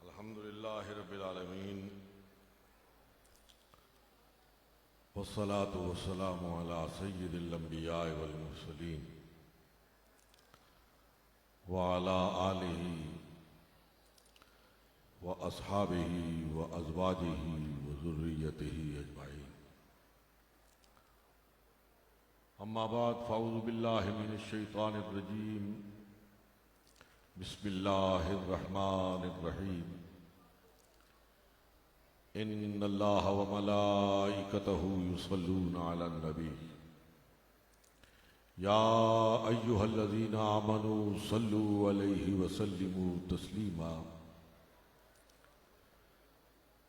अल्हम्दुलिल्लाह रब्बिल आलमीन वस्सलातु वस्सलामु अला सय्यिदिल अंबिया वल मुरसलीन व अला आलिहि व अस्हाबिहि व अज़वाजिहि व ज़ुर्रिय्यतिहि अजमाइन। अम्मा बाद फ़अऊज़ु बिल्लाहि मिनश शैतानिर रजीम। बिस्मिल्लाहिर रहमानिर रहीम। इन्नल्लाह व मलाइकतहु युसल्लूना अलन नबी या अय्युहल्लज़ीना आमनू सल्लू अलैहि व सल्लिमू तस्लीमा।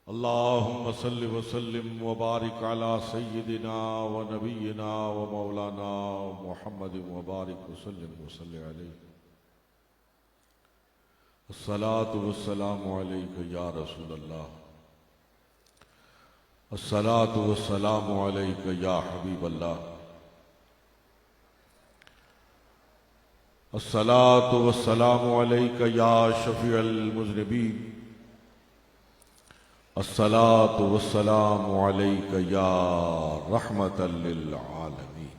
अल्लाहुम्मा सल्लि व सल्लिम व बारिक अला सय्यिदिना व नबिय्यिना व मौलाना मुहम्मद व बारिक व सल्लिम व सल्लि अलैहि। अस्सलातु वस्सलामु अलैका या रसूलल्लाह। अस्सलातु वस्सलामु अलैका या हबीबल्लाह। अस्सलातु वस्सलामु अलैका या शफीअल मुज़निबीन। अस्सलातु वस्सलामु अलैका या रहमतल लिल आलमीन।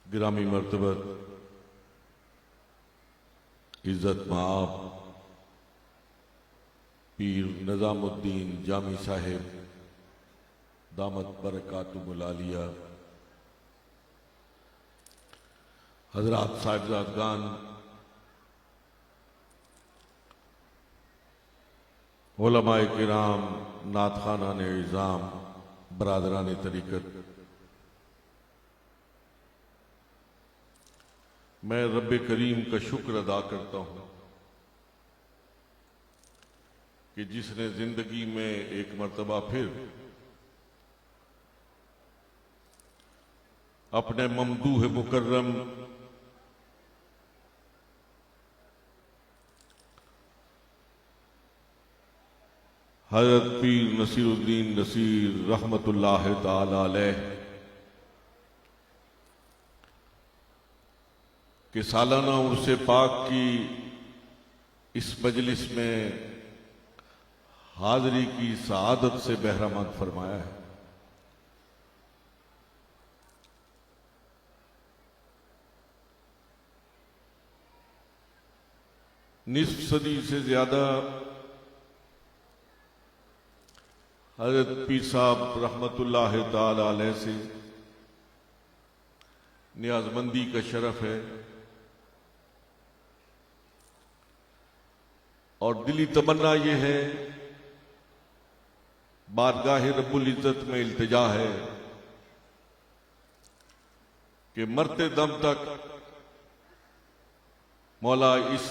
गिरामी मर्तबत इज़्ज़त माब पीर निज़ामुद्दीन जामी साहिब दामत बरकातुहुल आलिया, हजरात साहिबजादगान, उलमाए किराम, नातखानान इज़ाम, बरादरान तरीक़त, मैं रब करीम का शुक्र अदा करता हूँ कि जिसने जिंदगी में एक मर्तबा फिर अपने ममदूह मुकर्रम हज़रत पीर नसीरुद्दीन नसीर रहमतुल्लाह ताला अलैह के सालाना उर्से पाक की इस मजलिस में हाज़री की सआदत से बहरामंद फरमाया है। निस्फ सदी से ज्यादा हज़रत पीर साहब रहमतुल्लाह ताला अलैह से नियाजमंदी का शरफ है और दिली तमन्ना यह है, बारगाह रब्बुल इज़्ज़त में इल्तिजा है कि मरते दम तक मौला इस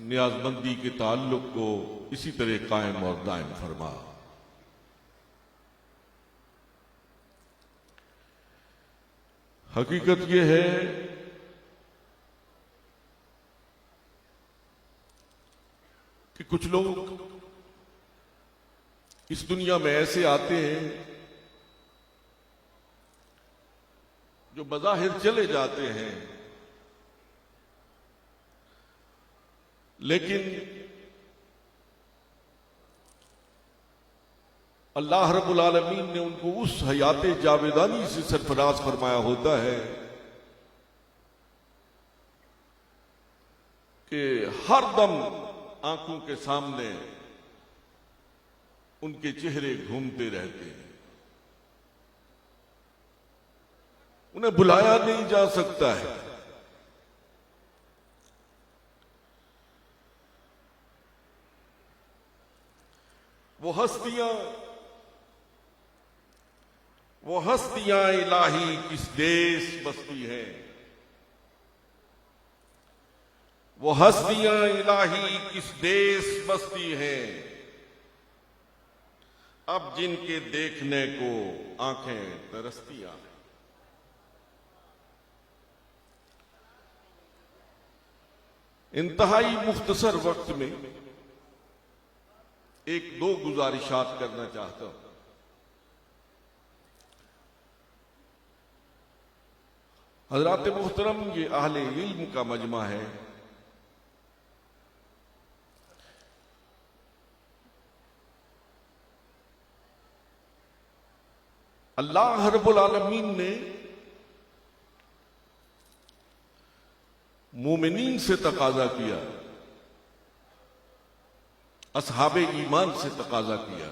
नियाजमंदी के ताल्लुक को इसी तरह कायम और दायम फरमा। हकीकत यह है कि कुछ लोग इस दुनिया में ऐसे आते हैं जो बज़ाहिर चले जाते हैं, लेकिन अल्लाह रब्बुल आलमीन ने उनको उस हयात जावेदानी से सरफराज फरमाया होता है कि हर दम आंखों के सामने उनके चेहरे घूमते रहते हैं, उन्हें बुलाया नहीं जा सकता है। वो हस्तियां इलाही किस देश बसती है, वो हस्तियां इलाही किस देश बसती है, अब जिनके देखने को आंखें तरसतियां हैं। इंतहाई मुख्तसर वक्त में एक दो गुजारिशात करना चाहता हूं। हजरात मुहतरम, ये अहले इल्म का मजमा है। अल्लाह रब्बुल आलमीन ने मोमिनीन से तकाजा किया, असहाबे ईमान से तकाजा किया,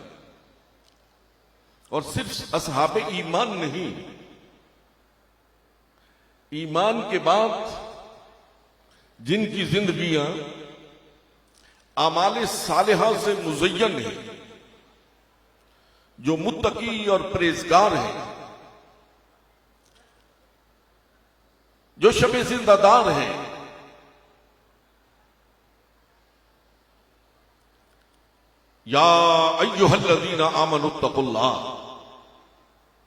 और सिर्फ असहाबे ईमान नहीं, ईमान के बाद जिनकी जिंदगियां आमाले सालिहा से मुज़य्यन है, जो मुत्तकी और परहेज़गार हैं, जो शबे जिंदादार हैं, या अय्युहल्लज़ीना आमनुत्तकुल्लाह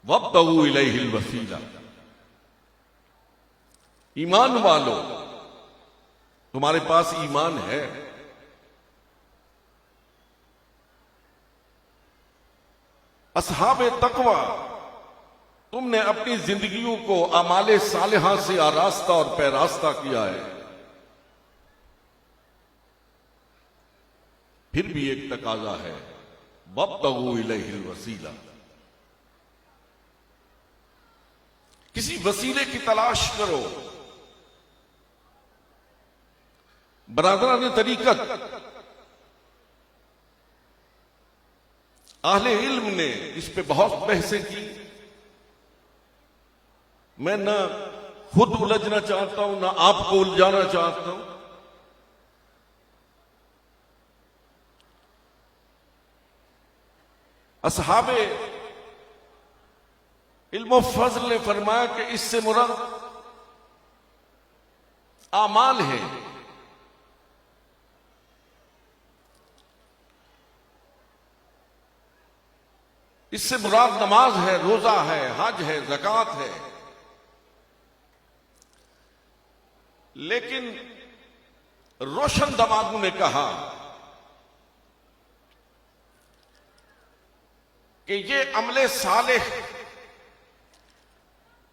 वब्तगू इलैहिल वसीला। ईमान वालों, तुम्हारे पास ईमान है, असहाबे तकवा, तुमने अपनी जिंदगियों को अमाले सालिहा से आरास्ता और पैरास्ता किया है। फिर भी एक तकाजा है, वब्तगू इलैहिल वसीला, किसी वसीले की तलाश करो। बरादरान तरीकत, अहले इल्म ने इस पे बहुत बहसें की। मैं ना खुद उलझना चाहता हूं, ना आपको उलझाना चाहता हूं। असहाबे इल्म फज़ल ने फरमाया कि इससे मुराद आमाल है, इससे मुराद नमाज है, रोजा है, हज है, ज़कात है। लेकिन रोशन दमागों ने कहा कि ये अमले सालेह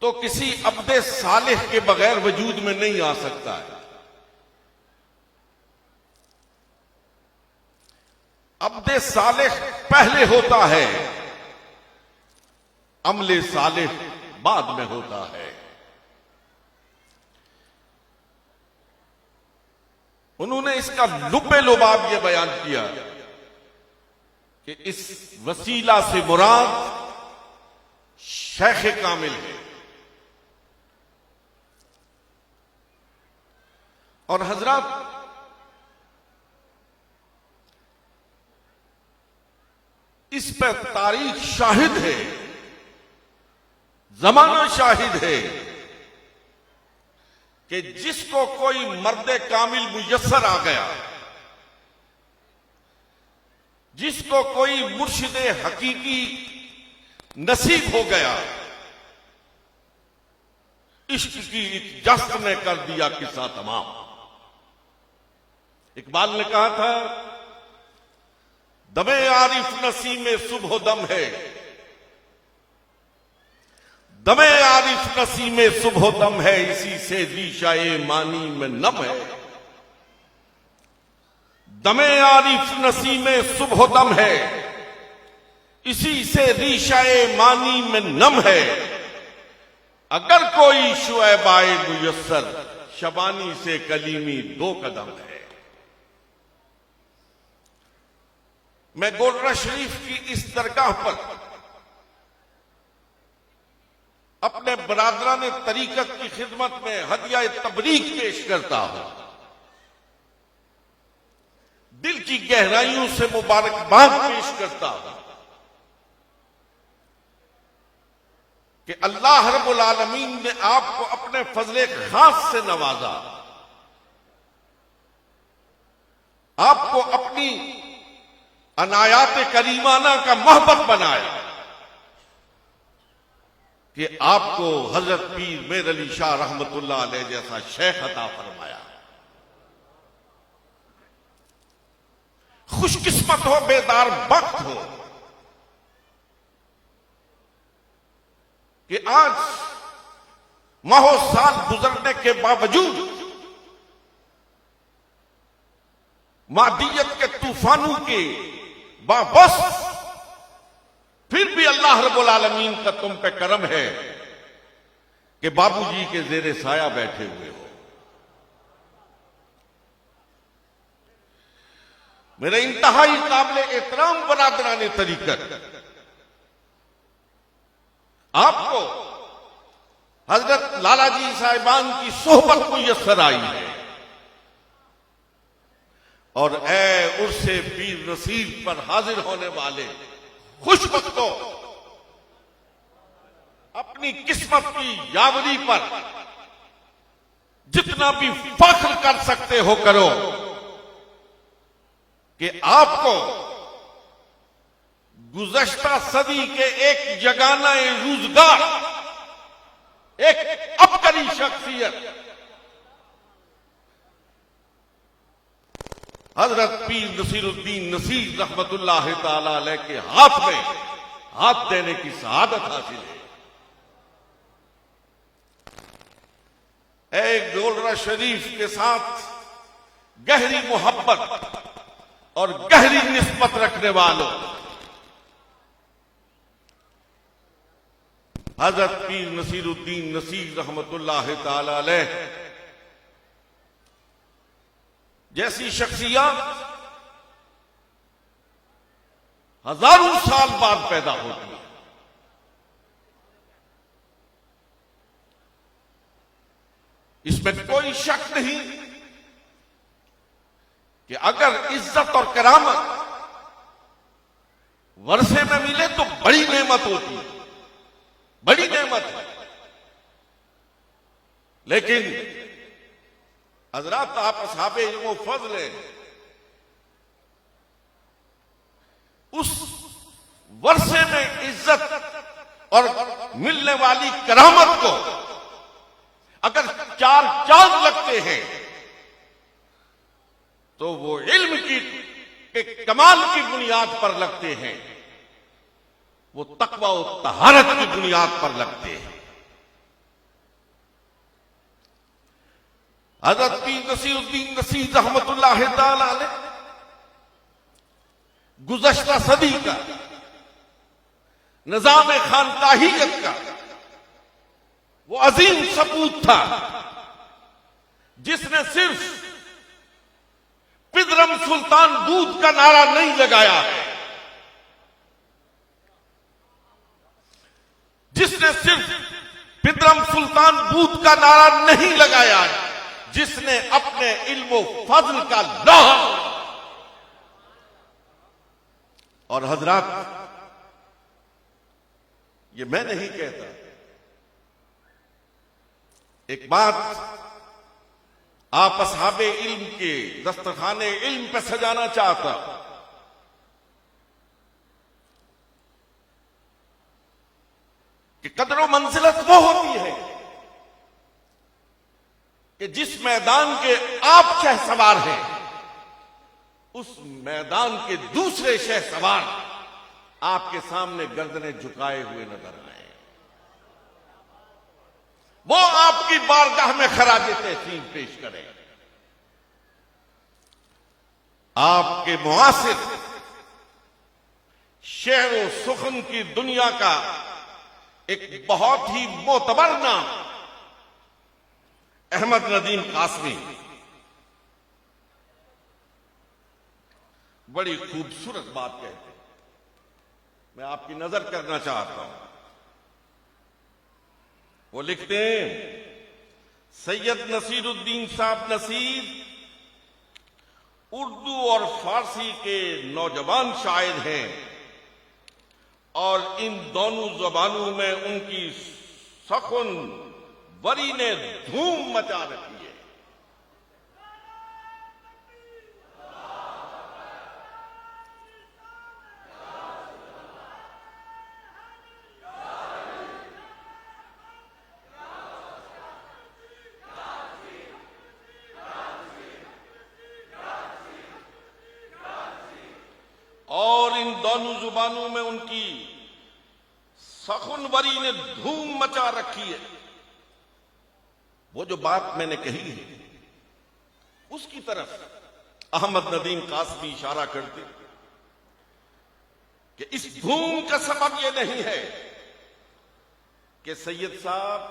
तो किसी अब्दे सालेह के बगैर वजूद में नहीं आ सकता है। अब्दे सालेह पहले होता है, अमले सालेह बाद में होता है। उन्होंने इसका लुब्बे लुबाब यह बयान किया कि इस वसीला से मुराद शेख कामिल है। और हजरत, इस पर तारीख शाहिद है, जमाना शाहिद है कि जिसको कोई मर्दे कामिल मुयस्सर आ गया, जिसको कोई मुर्शिदे हकीकी नसीब हो गया, इश्क की जस्त ने कर दिया किस्सा तमाम। इकबाल ने कहा था, दमे आरिफ नसीम में सुबह दम है, दमे आरिफ नसीम में सुबह दम है, इसी से रीशाए मानी में नम है। दमे आरिफ नसीम में सुबह दम है, इसी से रीशाए मानी में नम है। अगर कोई शुएबाए मुयस्सर, शबानी से कलीमी 2 कदम है। मैं गोलरा शरीफ की इस दरगाह पर अपने बरादरान तरीकत की खिदमत में हदिया तबरीक पेश करता हूं। दिल की गहराइयों से मुबारकबाद पेश करता हूं कि अल्लाह रब्बुल आलमीन ने आपको अपने फजले खास से नवाजा, आपको अपनी अनायात करीमाना का महबत बनाया कि आपको हजरत पीर मेर अली शाह रहमतुल्लाह अलैह जैसा शेख अता फरमाया। खुशकिस्मत हो, बेदार बख्त हो कि आज माहो साल गुजरने के बावजूद मादियत के तूफानों के बाबस फिर भी अल्लाह रब्बुल आलमीन का तुम पे करम है कि बाबूजी के जेरे साया बैठे हुए हो। मेरे इंतहाई काबिल एहतराम बरादराने तरीकत, आपको हजरत लालाजी साहिबान की सोहबत मुयस्सर आई है और ए उर्से पीर नसीर पर हाजिर होने वाले खुशबख्तों, अपनी किस्मत की यावरी पर जितना भी फख्र कर सकते हो करो कि आपको गुज़श्ता सदी के एक जगाना रोजगार, एक अबकरी शख्सियत हजरत पीर नसीरुद्दीन नसीर रहमतुल्लाह ताला अलैह के हाथ में हाथ देने की सआदत हासिल है। एक गोलरा शरीफ के साथ गहरी मोहब्बत और गहरी निस्बत रखने वालों, हजरत पीर नसीरुद्दीन नसीर रहमतुल्लाह ताला अलैह जैसी शख्सियत हजारों साल बाद पैदा होती है। इसमें कोई शक नहीं कि अगर इज्जत और करामत वर्षे में मिले तो बड़ी नेमत होती है, बड़ी नेमत है। लेकिन हजरात, आप असहाबे इल्म फज़ल उस वर्षे में इज्जत और मिलने वाली करामत को अगर चार चांद लगते हैं तो वो इल्म की के कमाल की बुनियाद पर लगते हैं, वो तकवा और तहारत की बुनियाद पर लगते हैं। हजरत पीर नसीरुद्दीन नसीर रहमतुल्लाह ताला अलैह गुज़श्ता सदी का निज़ाम खानकाहियत का वो अजीम सपूत था जिसने सिर्फ पिदरम सुल्तान दूध का नारा नहीं लगाया है, जिसने सिर्फ पिदरम सुल्तान दूध का नारा नहीं लगाया है, जिसने अपने इल्म फजल का लोहा, और हजरात ये मैं नहीं कहता, एक बात आप असहाबे इल्म के दस्तरखाने इल्म पे सजाना चाहता, कि कदर मंजिलत वो होती है कि जिस मैदान के आप शहसवार हैं उस मैदान के दूसरे शहसवार आपके सामने गर्दनें झुकाए हुए नजर आए, वो आपकी बारगाह में खराज तहसीन पेश करें। आपके मुआसिर शेर व सुखन की दुनिया का एक बहुत ही मोतबर नाम अहमद नदीम कासमी बड़ी खूबसूरत बात कहते हैं, मैं आपकी नजर करना चाहता हूं। वो लिखते हैं, सैयद नसीरुद्दीन साहब नसीर उर्दू और फारसी के नौजवान शायर हैं और इन दोनों जबानों में उनकी सखुन वरी ने धूम मचा रखी है। और इन दोनों जुबानों में उनकी सखुनवरी ने धूम मचा रखी है। वो जो बात मैंने कही है उसकी तरफ अहमद नदीम कासमी इशारा करते कि इस धूम का सबब यह नहीं है कि सैयद साहब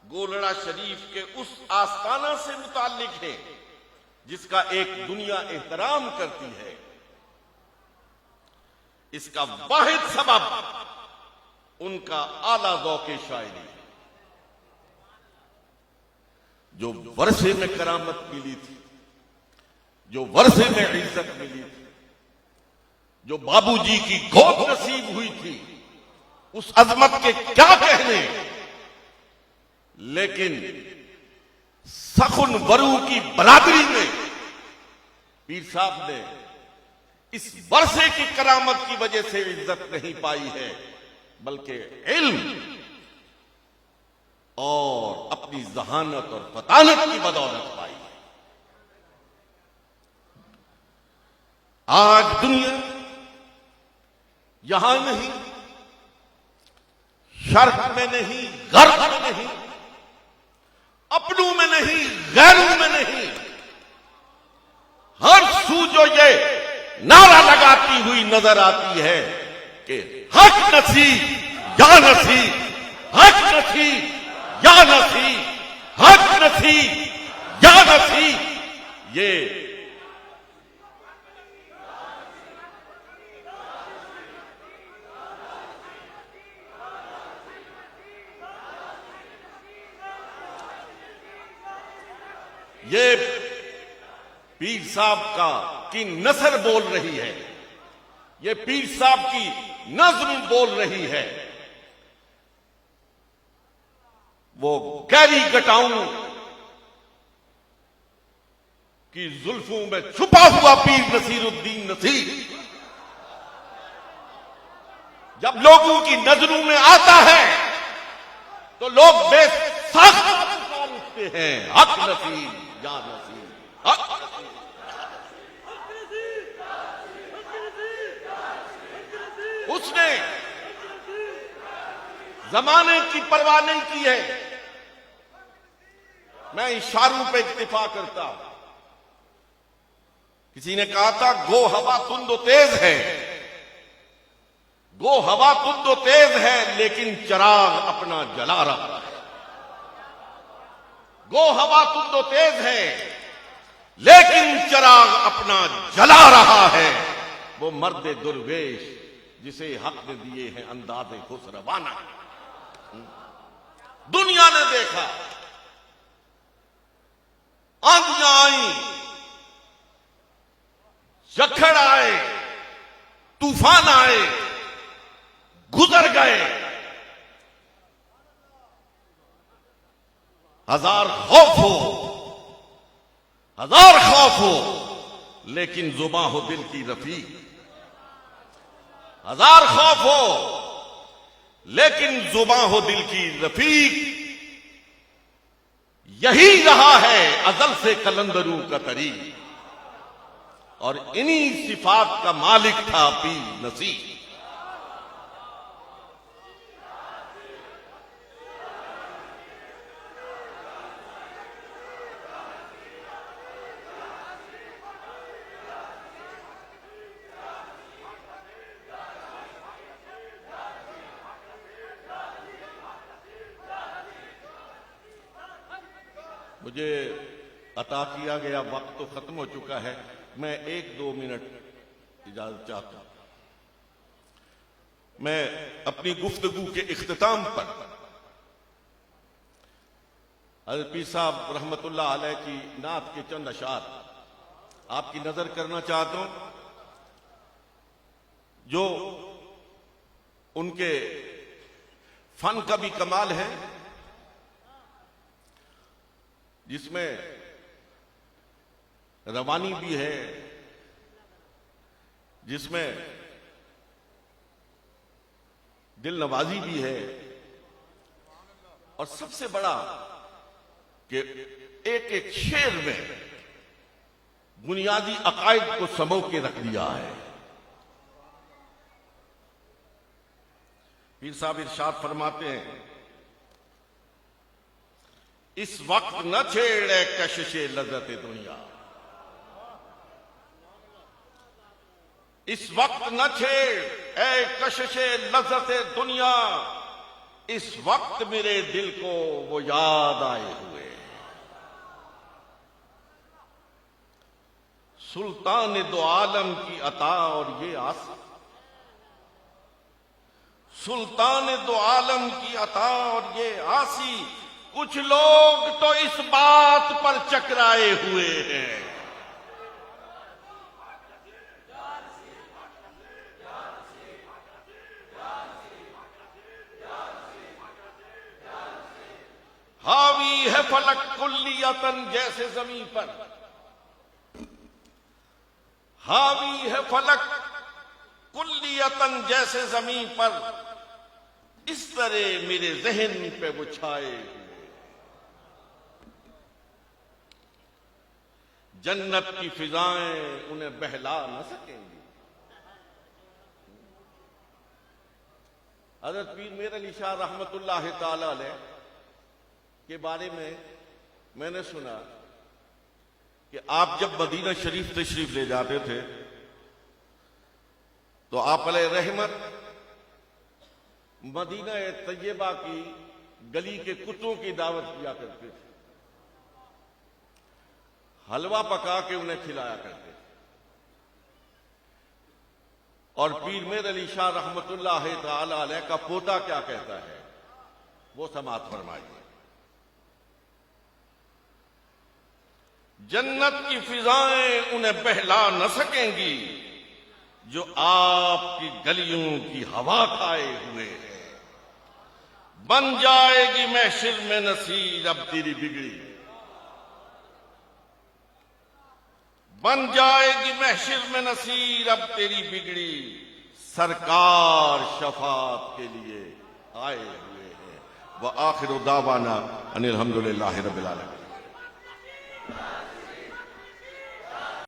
गोलड़ा शरीफ के उस आस्थाना से मुताल्लिक हैं जिसका एक दुनिया एहतराम करती है। इसका वाहिद सबब उनका आला ज़ौक़े शायरी है। जो वर्षे में करामत मिली थी, जो वर्षे में इज्जत मिली थी, जो बाबूजी की गोद नसीब हुई थी, उस अजमत के क्या कहने। लेकिन सखुन वरू की बरादरी में पीर साहब ने इस वर्षे की करामत की वजह से इज्जत नहीं पाई है, बल्कि इल्म और अपनी जहानत और फतानत की बदौलत पाई है। आज दुनिया यहां नहीं, शर्क में नहीं, गर्ब में नहीं, अपनों में नहीं, गैरों में नहीं, हर सू जो ये नारा लगाती हुई नजर आती है कि हक नसीब या नसीब, हक नसीब या नसीब, हक नसीब या नसीब। ये पीर साहब की नसर बोल रही है, ये पीर साहब की नज्म बोल रही है। वो गहरी गटाऊं की जुल्फों में छुपा हुआ पीर नसीरुद्दीन नसीर जब लोगों की नजरों में आता है तो लोग बेसाख्ता पुकार उठते हैं, हक नसीब या नसीब, हक नसीब। उसने जमाने की परवाह नहीं की है। मैं इशारों पे इक्तिफा करता हूं। किसी ने कहा था गो हवा तुंदो तेज है, गो हवा तुंदो तेज है, लेकिन चराग अपना जला रहा है। गो हवा तुंदो तेज है, लेकिन चराग अपना जला रहा है। वो मर्द दुर्वेश जिसे हक ने दिए हैं अंदाज़े खुसरवाना। दुनिया ने देखा, आंधियां आई, जखड़ आए, तूफान आए, गुजर गए। हजार खौफ हो, हजार खौफ हो, लेकिन जुबां हो दिल की रफीक। हजार खौफ हो, लेकिन जुबां हो दिल की रफीक। यही रहा है अजल से कलंदरू का तरीक, और इन्हीं सिफात का मालिक था पीर नसीब। मुझे अता किया गया वक्त तो खत्म हो चुका है। मैं 1-2 मिनट इजाजत चाहता हूं। मैं अपनी गुफ्तगू के इख्तिताम पर हज़रत पीर साहब रहमतुल्लाह अलैह की नात के चंद अशार आपकी नजर करना चाहता हूं, जो उनके फन का भी कमाल है, जिसमें रवानी भी है, जिसमें दिल नवाजी भी है, और सबसे बड़ा कि एक एक शेर में बुनियादी अकायद को समो के रख दिया है। पीर साहब इरशाद फरमाते हैं इस वक्त न छेड़े कशिशे लज़्ज़त दुनिया, इस वक्त न छेड़ ए कशिशे लज़्ज़त दुनिया, इस वक्त मेरे दिल को वो याद आए हुए। सुल्तान दो आलम की अता और ये आसी, सुल्तान दो आलम की अता और ये आसी, कुछ लोग तो इस बात पर चकराए हुए हैं। हावी है फलक कुल्लियतन जैसे जमीन पर, हावी है फलक कुल्लियतन जैसे जमीन पर, इस तरह मेरे जहन पे वो छाए हुए। जन्नत की फिजाएं उन्हें बहला न सकेंगी। हज़रत पीर मीर अली शाह रहमतुल्लाह ताला अलैह के बारे में मैंने सुना कि आप जब मदीना शरीफ तशरीफ ले जाते थे तो आप अलैहि रहमत मदीना तैयबा की गली के कुत्तों की दावत किया करते थे, हलवा पका के उन्हें खिलाया करते थे। और पीर मीर अली शाह रहमतुल्लाह ताला अलैह का पोता क्या कहता है वो समाअत फरमाइए। जन्नत की फिजाएं उन्हें बहला न सकेंगी जो आपकी गलियों की हवा खाए हुए हैं। बन जाएगी महशर में नसीर अब तेरी बिगड़ी, बन जाएगी महशर में नसीर अब तेरी बिगड़ी, सरकार शफात के लिए आए हुए हैं। व आखिर दावाना अनिल हम्दुलिल्लाहि रब्बिल आलमीन।